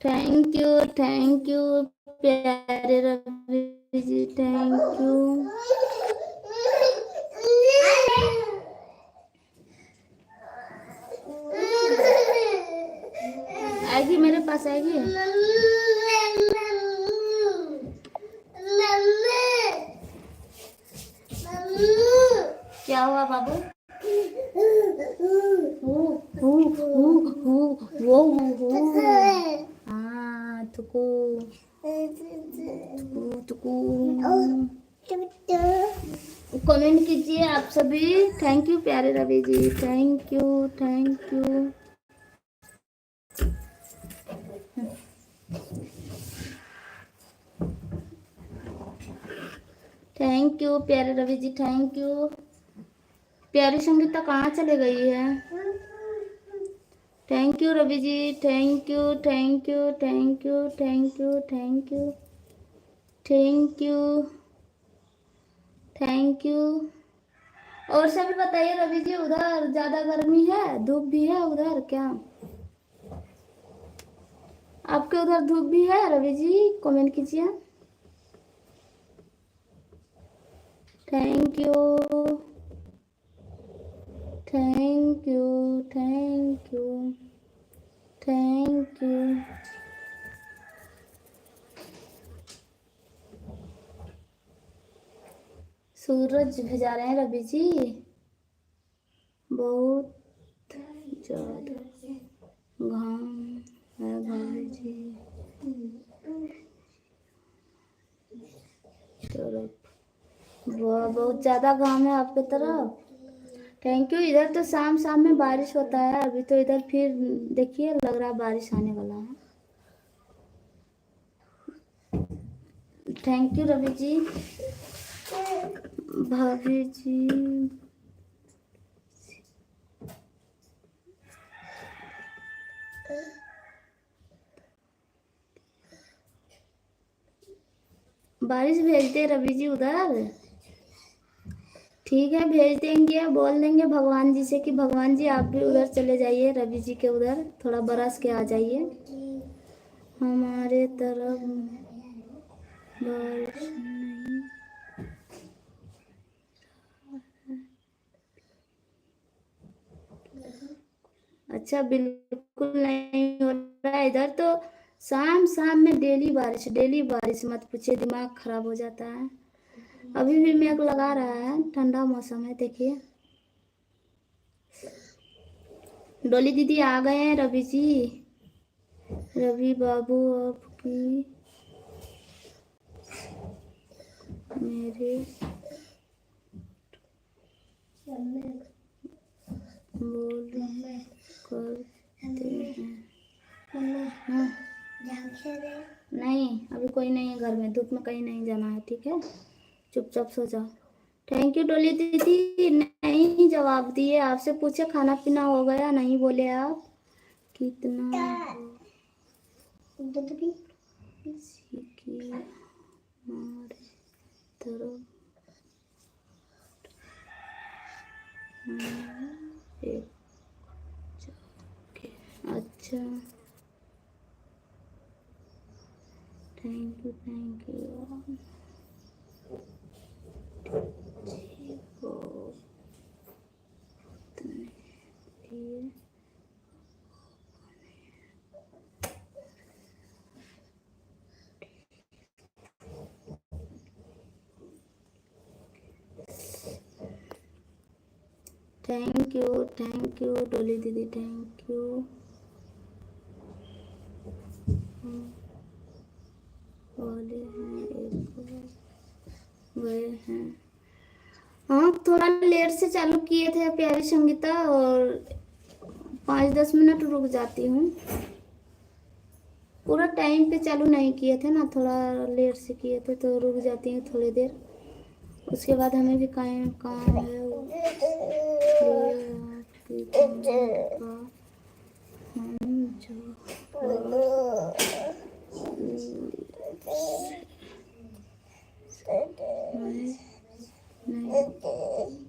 Thank you प्यारे Ravi ji, thank you. आएगी मेरे पास, आएगी। क्या हुआ बाबू? हाँ तुकू तुकू। कमेंट कीजिए आप सभी। थैंक यू प्यारे Ravi ji, thank you thank you. Thank you प्यारे रवि जी, थैंक यू। प्यारी संगीता कहाँ चले गई है? Thank you Ravi ji, thank you thank you thank you thank you thank you thank you thank you. और सभी बताइए रवि जी, उधर ज्यादा गर्मी है, धूप भी है उधर क्या? आपके उधर धूप भी है रवि जी? कमेंट कीजिए। Thank you thank you thank you thank you. सूरज भिजा रहे हैं रवि जी, बहुत ज्यादा घाम है भाभी जी तरफ। वाह बहुत ज्यादा घाम है आपके तरफ। Thank you. इधर तो शाम शाम में बारिश होता है, अभी तो इधर फिर देखिए लग रहा है बारिश आने वाला है। थैंक यू रवि जी। भाभी जी बारिश भेज दे रवि जी उधर। ठीक है भेज देंगे, बोल देंगे भगवान जी से कि भगवान जी आप भी उधर चले जाइए, रवि जी के उधर थोड़ा बरस के आ जाइए। हमारे तरफ बारिश नहीं। अच्छा बिल्कुल नहीं हो रहा है इधर तो। शाम शाम में डेली बारिश, डेली बारिश, मत पूछिए, दिमाग खराब हो जाता है। अभी भी मेघ लगा रहा है, ठंडा मौसम है देखिए। डोली दीदी आ गए हैं रवि जी। रवि बाबू आपकी मेरे बोल करते हैं। हाँ। नहीं अभी कोई नहीं है घर में, धूप में कहीं नहीं जाना है, ठीक है चुपचाप सो जाओ। थैंक यू डोली दीदी। नहीं जवाब दिए, आपसे पूछे खाना पीना हो गया, नहीं बोले आप। कितना किसी की हमारे तरफ एक अच्छा थैंक यू थैंक यू डोली दीदी, थैंक यू। वाले हैं एक गए हैं। हाँ थोड़ा लेट से चालू किए थे प्यारी संगीता, और 5-10 मिनट रुक जाती हूँ। पूरा टाइम पे चालू नहीं किए थे ना, थोड़ा लेट से किए थे तो रुक जाती हूँ थोड़ी देर। उसके बाद हमें भी काम है हम जो नहीं